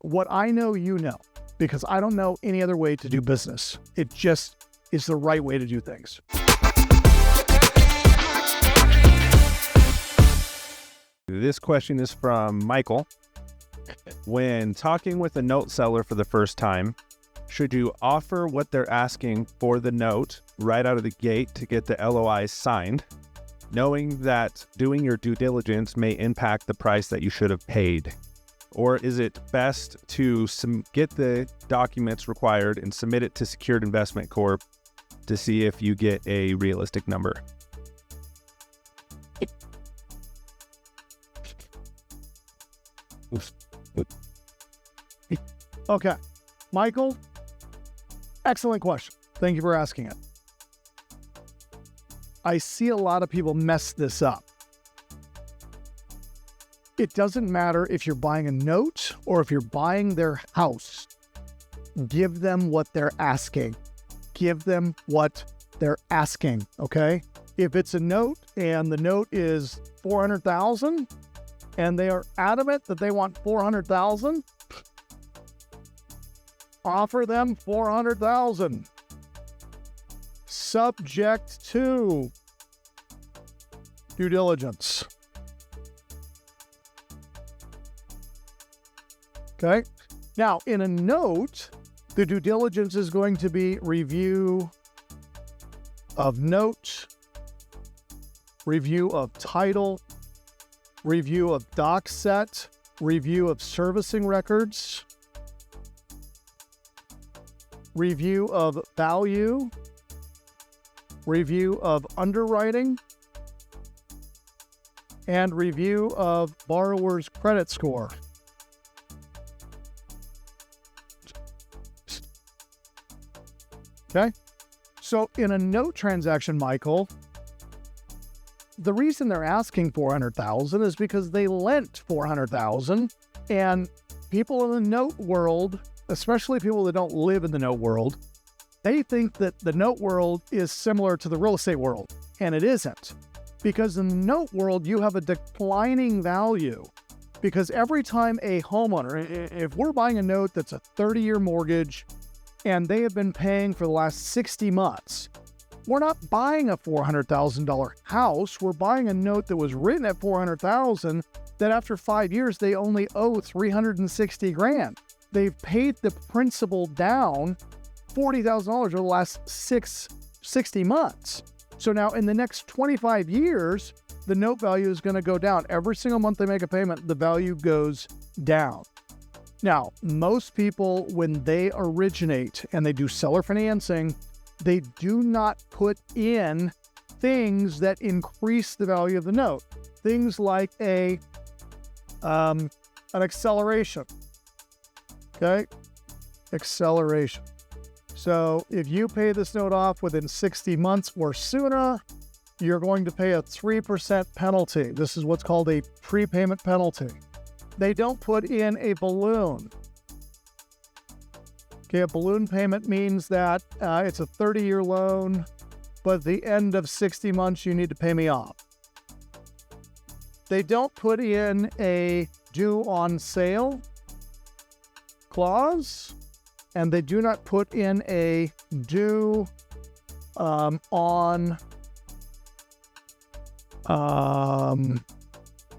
what I know, you know, because I don't know any other way to do business. It just is the right way to do things. This question is from Michael. When talking with a note seller for the first time, should you offer what they're asking for the note right out of the gate to get the LOI signed, knowing that doing your due diligence may impact the price that you should have paid? Or is it best to get the documents required and submit it to Secured Investment Corp to see if you get a realistic number? Okay, Michael, excellent question. Thank you for asking it. I see a lot of people mess this up. It doesn't matter if you're buying a note or if you're buying their house. Give them what they're asking. Give them what they're asking, okay? If it's a note and the note is $400,000 and they are adamant that they want $400,000, offer them $400,000. Subject to due diligence. Okay. Now, in a note, the due diligence is going to be review of note, review of title, review of doc set, review of servicing records, review of value, review of underwriting, and review of borrower's credit score. Okay, so in a note transaction, Michael, the reason they're asking $400,000 is because they lent $400,000, and people in the note world, especially people that don't live in the note world, they think that the note world is similar to the real estate world, and it isn't. Because in the note world, you have a declining value. Because every time a homeowner, if we're buying a note that's a 30-year mortgage, and they have been paying for the last 60 months, we're not buying a $400,000 house. We're buying a note that was written at $400,000 that after 5 years, they only owe $360,000. They've paid the principal down $40,000 over the last 60 months. So now in the next 25 years, the note value is going to go down. Every single month they make a payment, the value goes down. Now, most people, when they originate and they do seller financing, they do not put in things that increase the value of the note. Things like an acceleration. Okay? Acceleration. So if you pay this note off within 60 months or sooner, you're going to pay a 3% penalty. This is what's called a prepayment penalty. They don't put in a balloon. Okay, a balloon payment means that it's a 30-year loan, but at the end of 60 months, you need to pay me off. They don't put in a due on sale clause, and they do not put in a due on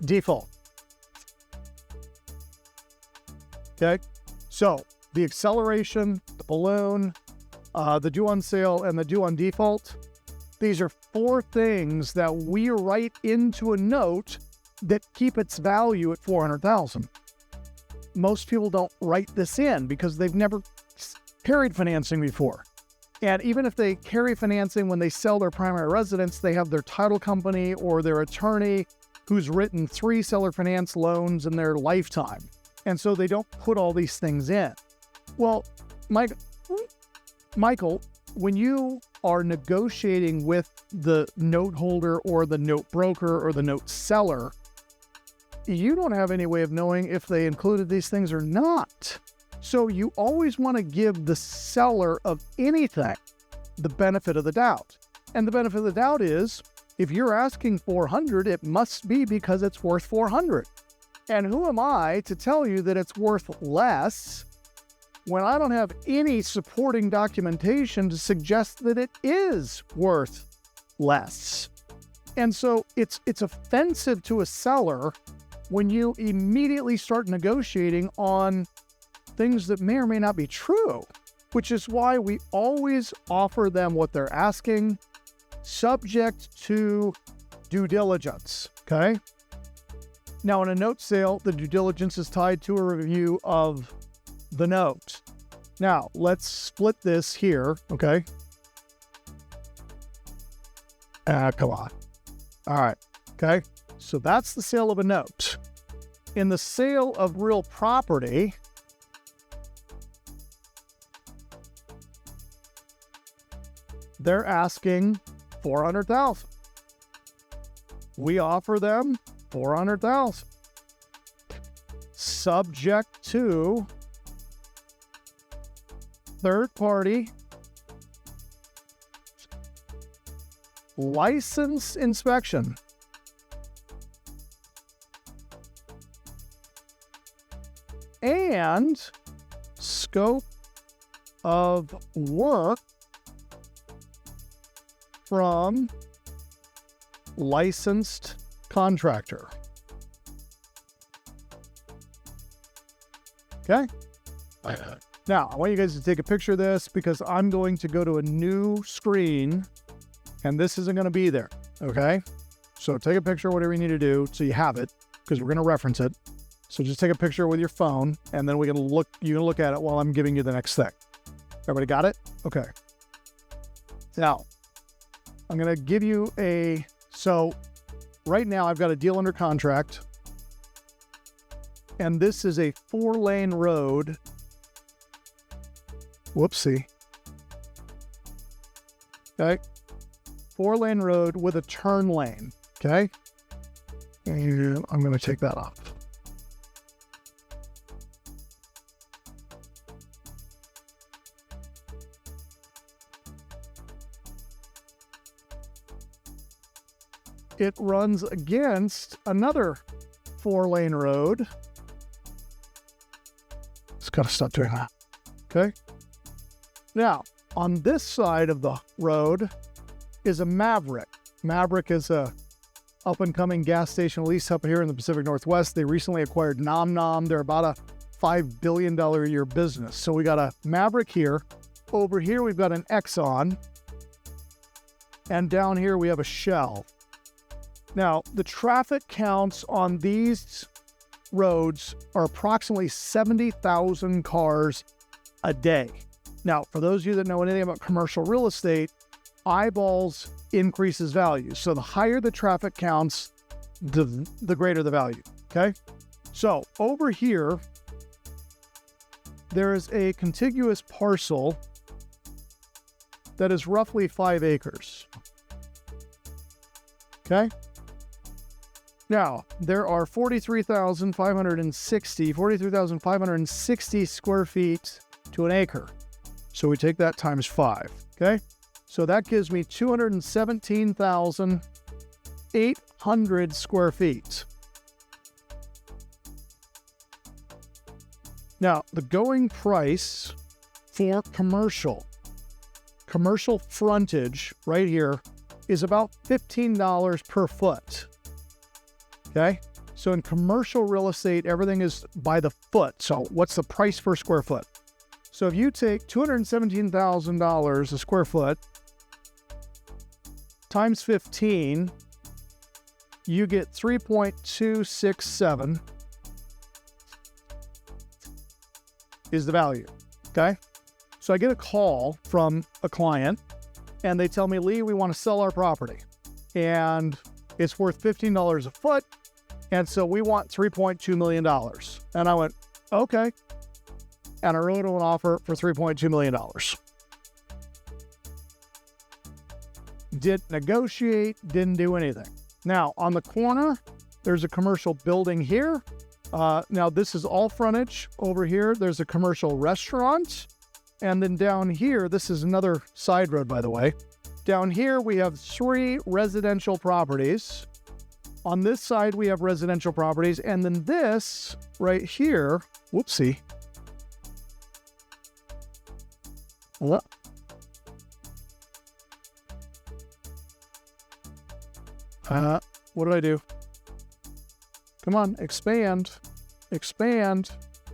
default. Okay, so the acceleration, the balloon, the due on sale, and the due on default, these are 4 things that we write into a note that keep its value at $400,000. Most people don't write this in because they've never carried financing before. And even if they carry financing when they sell their primary residence, they have their title company or their attorney who's written 3 seller finance loans in their lifetime. And so they don't put all these things in. Well, Michael, when you are negotiating with the note holder or the note broker or the note seller, you don't have any way of knowing if they included these things or not. So you always want to give the seller of anything the benefit of the doubt. And the benefit of the doubt is, if you're asking $400, it must be because it's worth $400. And who am I to tell you that it's worth less when I don't have any supporting documentation to suggest that it is worth less? And so it's offensive to a seller when you immediately start negotiating on things that may or may not be true, which is why we always offer them what they're asking, subject to due diligence, okay? Now, in a note sale, the due diligence is tied to a review of the note. Now, let's split this here, okay? Come on. All right, okay? So that's the sale of a note. In the sale of real property, they're asking $400,000. We offer them $400,000, subject to third-party license inspection. And scope of work from licensed contractor. Okay? Now, I want you guys to take a picture of this because I'm going to go to a new screen and this isn't going to be there. Okay? So take a picture, whatever you need to do so you have it because we're going to reference it. So just take a picture with your phone and then you can look at it while I'm giving you the next thing. Everybody got it? Okay. Now, I'm going to give you so right now I've got a deal under contract and this is a 4-lane road. Whoopsie. Okay. 4-lane road with a turn lane. Okay. And I'm going to take that off. It runs against another 4-lane road. It's got to stop doing that. Okay. Now, on this side of the road is a Maverick. Maverick is a up-and-coming gas station lease up here in the Pacific Northwest. They recently acquired Nom Nom. They're about a $5 billion a year business. So we got a Maverick here. Over here, we've got an Exxon. And down here, we have a Shell. Now, the traffic counts on these roads are approximately 70,000 cars a day. Now, for those of you that know anything about commercial real estate, eyeballs increases value. So the higher the traffic counts, the greater the value, okay? So over here, there is a contiguous parcel that is roughly 5 acres, okay? Now, there are 43,560 square feet to an acre. So we take that times 5, okay? So that gives me 217,800 square feet. Now, the going price for commercial frontage right here is about $15 per foot. Okay, so in commercial real estate, everything is by the foot. So what's the price per square foot? So if you take $217,000 a square foot times 15, you get 3.267 is the value. Okay, so I get a call from a client and they tell me, Lee, we want to sell our property and it's worth $15 a foot. And so we want $3.2 million. And I went, okay. And I wrote an offer for $3.2 million. Didn't negotiate, didn't do anything. Now, on the corner, there's a commercial building here. Now, this is all frontage. Over here, there's a commercial restaurant. And then down here, this is another side road, by the way. Down here, we have 3 residential properties. On this side, we have residential properties. And then this right here, whoopsie. What did I do? Come on, expand. Expand.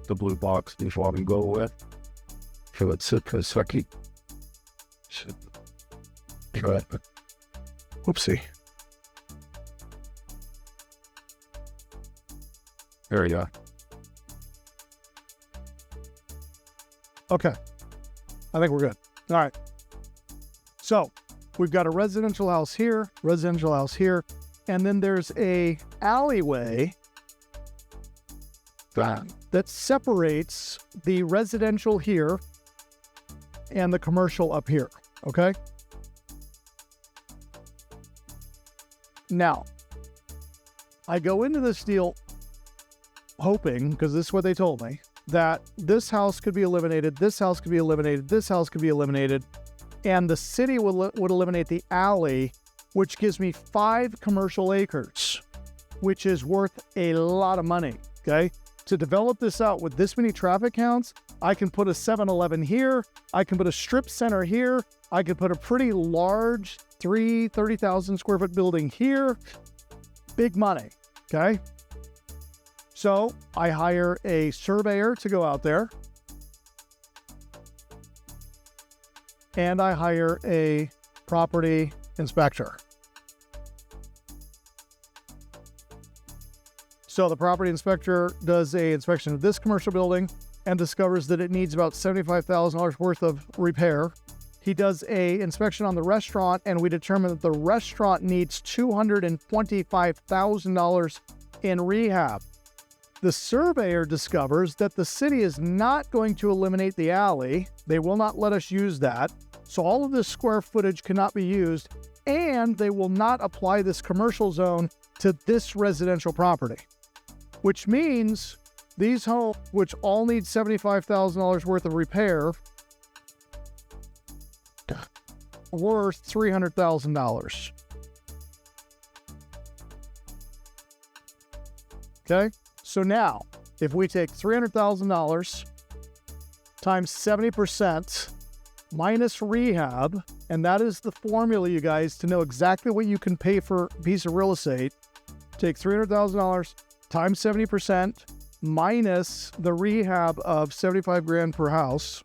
The blue box is what we go with. So it's a second. Whoopsie. There you go. Okay. I think we're good. All right. So we've got a residential house here, and then there's a alleyway that separates the residential here and the commercial up here. Okay. Now, I go into this deal hoping, because this is what they told me, that this house could be eliminated, this house could be eliminated, this house could be eliminated, and the city would eliminate the alley, which gives me 5 commercial acres, which is worth a lot of money, okay? To develop this out with this many traffic counts, I can put a 7-Eleven here, I can put a strip center here, I could put a pretty large 30,000 square foot building here. Big money, okay? So I hire a surveyor to go out there, and I hire a property inspector. So the property inspector does an inspection of this commercial building and discovers that it needs about $75,000 worth of repair. He does an inspection on the restaurant, and we determine that the restaurant needs $225,000 in rehab. The surveyor discovers that the city is not going to eliminate the alley. They will not let us use that. So all of this square footage cannot be used, and they will not apply this commercial zone to this residential property, which means these homes, which all need $75,000 worth of repair, worth $300,000. Okay? So now, if we take $300,000 times 70% minus rehab, and that is the formula, you guys, to know exactly what you can pay for a piece of real estate. Take $300,000 times 70% minus the rehab of $75,000 per house.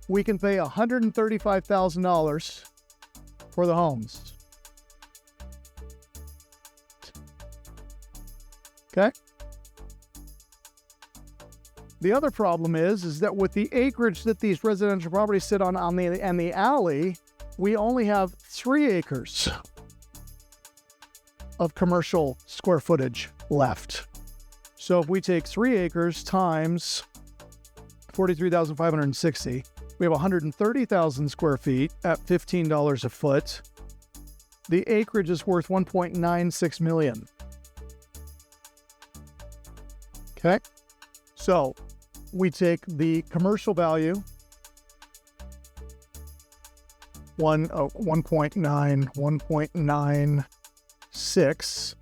We can pay $135,000 for the homes. Okay? The other problem is that with the acreage that these residential properties sit on the alley, we only have 3 acres of commercial square footage left. So if we take 3 acres times 43,560, we have 130,000 square feet at $15 a foot. The acreage is worth $1.96 million. Okay, so we take the commercial value, 1.96.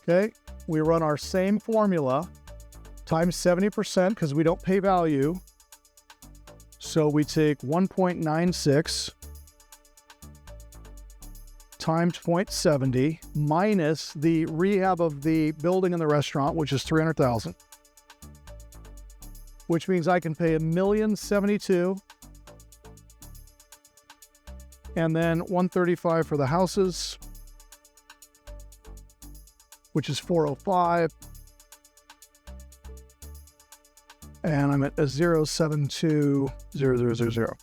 Okay, we run our same formula times 70% because we don't pay value. So we take 1.96 times 0.70 minus the rehab of the building and the restaurant, which is $300,000, which means I can pay $1,072,000, and then $135,000 for the houses, which is $405,000, and I'm at a 072,000.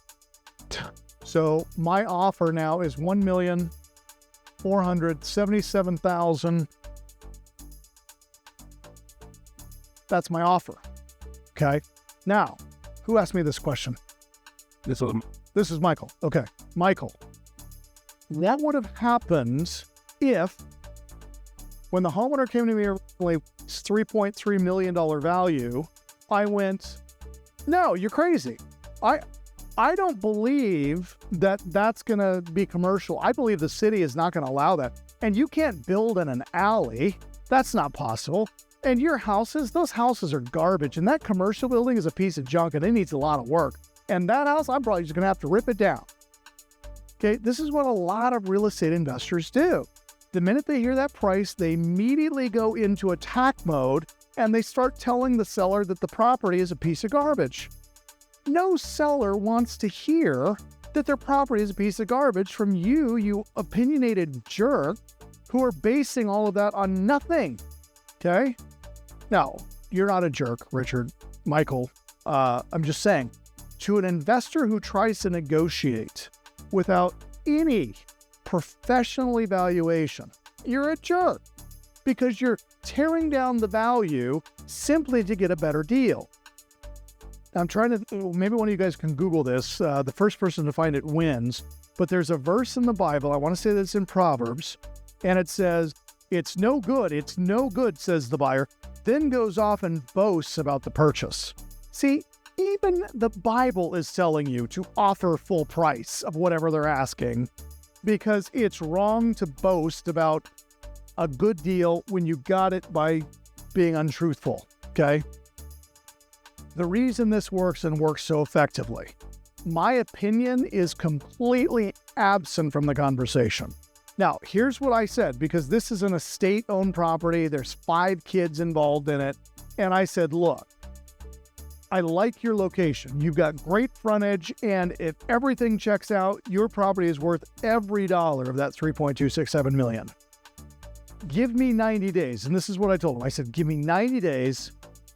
So my offer now is $1,477,000. That's my offer. Okay. Now, who asked me this question? This This is Michael. Okay. Michael, what would have happened if, when the homeowner came to me originally, it's $3.3 million value, I went, no, you're crazy. I don't believe that that's going to be commercial. I believe the city is not going to allow that. And you can't build in an alley. That's not possible. And your houses, those houses are garbage. And that commercial building is a piece of junk and it needs a lot of work. And that house, I'm probably just going to have to rip it down. Okay, this is what a lot of real estate investors do. The minute they hear that price, they immediately go into attack mode and they start telling the seller that the property is a piece of garbage. No seller wants to hear that their property is a piece of garbage from you, you opinionated jerk, who are basing all of that on nothing. Okay? Now, you're not a jerk, Richard, Michael. I'm just saying, to an investor who tries to negotiate without any professional evaluation, you're a jerk because you're tearing down the value simply to get a better deal. I'm trying to, maybe one of you guys can Google this. The first person to find it wins. But there's a verse in the Bible, I want to say that it's in Proverbs, and it says, it's no good, says the buyer, then goes off and boasts about the purchase. See, even the Bible is telling you to offer full price of whatever they're asking because it's wrong to boast about a good deal when you got it by being untruthful, okay? The reason this works and works so effectively, my opinion is completely absent from the conversation. Now, here's what I said, because this is an estate-owned property. There's 5 kids involved in it. And I said, look, I like your location. You've got great frontage, and if everything checks out, your property is worth every dollar of that $3.267 million. Give me 90 days. And this is what I told him. I said, give me 90 days.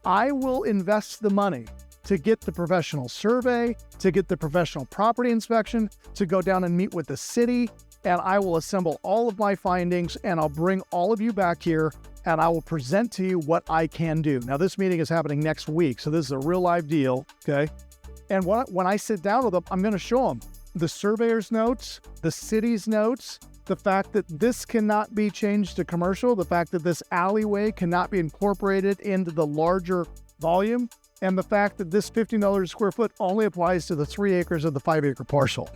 I will invest the money to get the professional survey, to get the professional property inspection, to go down and meet with the city, and I will assemble all of my findings, and I'll bring all of you back here, and I will present to you what I can do. Now, this meeting is happening next week, so this is a real live deal, okay? And when I sit down with them, I'm going to show them the surveyor's notes, the city's notes, the fact that this cannot be changed to commercial, the fact that this alleyway cannot be incorporated into the larger volume, and the fact that this $15 a square foot only applies to the 3 acres of the 5-acre parcel.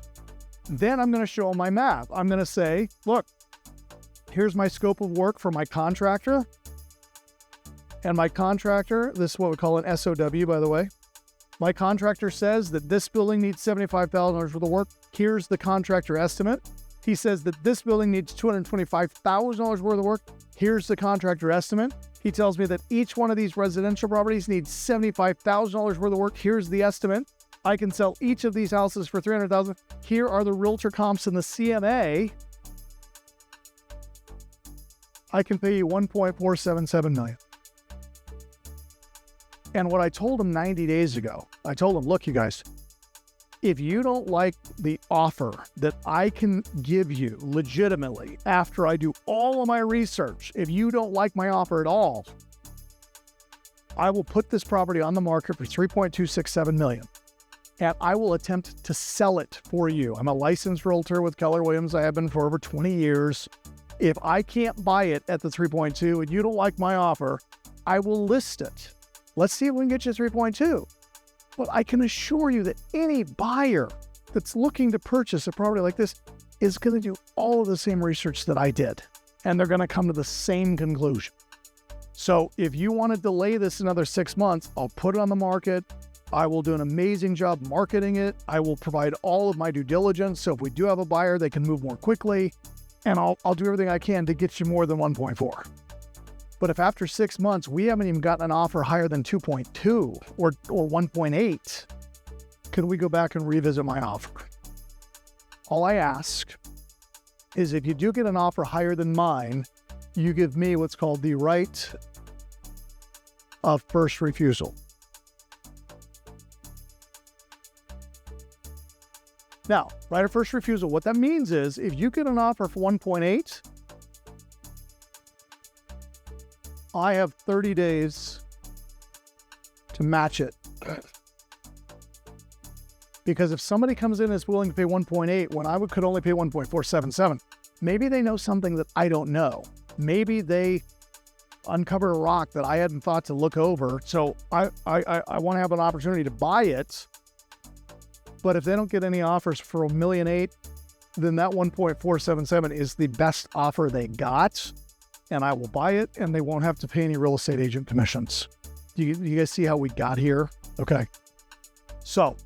Then I'm going to show them my map. I'm going to say, look, here's my scope of work for my contractor. And my contractor, this is what we call an SOW, by the way. My contractor says that this building needs $75,000 worth of work. Here's the contractor estimate. He says that this building needs $225,000 worth of work. Here's the contractor estimate. He tells me that each one of these residential properties needs $75,000 worth of work. Here's the estimate. I can sell each of these houses for $300,000. Here are the realtor comps in the CMA. I can pay you $1.477 million. And what I told him 90 days ago, I told him, look, you guys, if you don't like the offer that I can give you legitimately after I do all of my research, if you don't like my offer at all, I will put this property on the market for $3.267 million. And I will attempt to sell it for you. I'm a licensed realtor with Keller Williams. I have been for over 20 years. If I can't buy it at the 3.2 and you don't like my offer, I will list it. Let's see if we can get you 3.2. But I can assure you that any buyer that's looking to purchase a property like this is going to do all of the same research that I did. And they're going to come to the same conclusion. So if you want to delay this another 6 months, I'll put it on the market. I will do an amazing job marketing it. I will provide all of my due diligence. So if we do have a buyer, they can move more quickly. And I'll do everything I can to get you more than 1.4. But if after 6 months, we haven't even gotten an offer higher than 2.2 or 1.8, could we go back and revisit my offer? All I ask is if you do get an offer higher than mine, you give me what's called the right of first refusal. Now, right of first refusal, what that means is if you get an offer for 1.8, I have 30 days to match it. Because if somebody comes in and is willing to pay 1.8 when I could only pay 1.477, maybe they know something that I don't know. Maybe they uncovered a rock that I hadn't thought to look over. So I want to have an opportunity to buy it. But if they don't get any offers for $1.8 million, then that 1.477 is the best offer they got, and I will buy it, and they won't have to pay any real estate agent commissions. Do you guys see how we got here? Okay. So,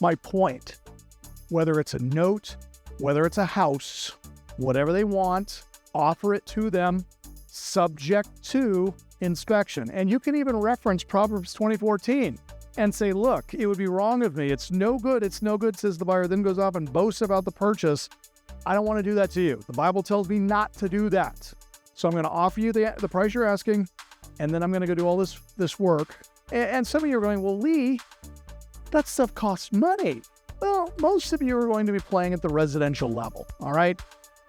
my point, whether it's a note, whether it's a house, whatever they want, offer it to them, subject to inspection. And you can even reference Proverbs 20:14 and say, look, it would be wrong of me. It's no good, says the buyer, then goes off and boasts about the purchase. I don't want to do that to you. The Bible tells me not to do that. So I'm going to offer you the price you're asking, and then I'm going to go do all this work. And some of you are going, well, Lee, that stuff costs money. Well, most of you are going to be playing at the residential level, all right?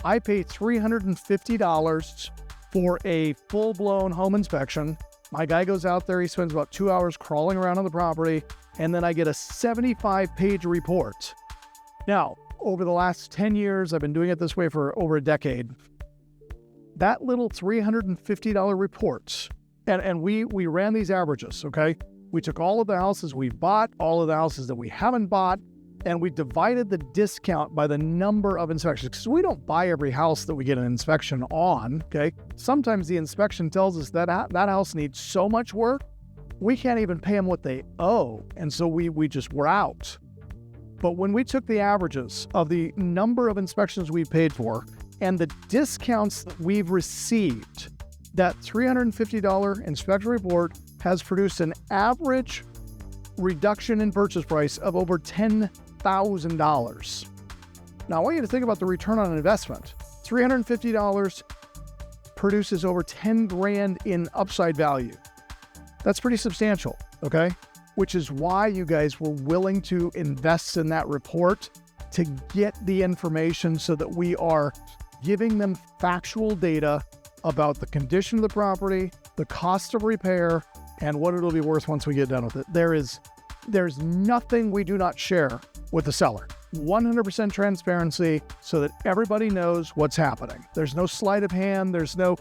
I pay $350 for a full-blown home inspection. My guy goes out there, he spends about 2 hours crawling around on the property, and then I get a 75-page report. Now, over the last 10 years, I've been doing it this way for over a decade. That little $350 report, and we ran these averages, okay? We took all of the houses we've bought, all of the houses that we haven't bought, and we divided the discount by the number of inspections, because we don't buy every house that we get an inspection on, okay? Sometimes the inspection tells us that that house needs so much work, we can't even pay them what they owe, and so we're out. But when we took the averages of the number of inspections we paid for and the discounts that we've received, that $350 inspection report has produced an average reduction in purchase price of over $10,000. Now, I want you to think about the return on investment. $350 produces over 10 grand in upside value. That's pretty substantial, okay? Which is why you guys were willing to invest in that report to get the information so that we are giving them factual data about the condition of the property, the cost of repair, and what it'll be worth once we get done with it. There's nothing we do not share with the seller. 100% transparency so that everybody knows what's happening. There's no sleight of hand. There's no,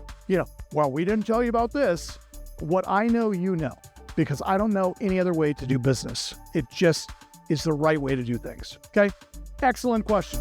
well, we didn't tell you about this. What I know, you know, because I don't know any other way to do business. It just is the right way to do things. Okay? Excellent question.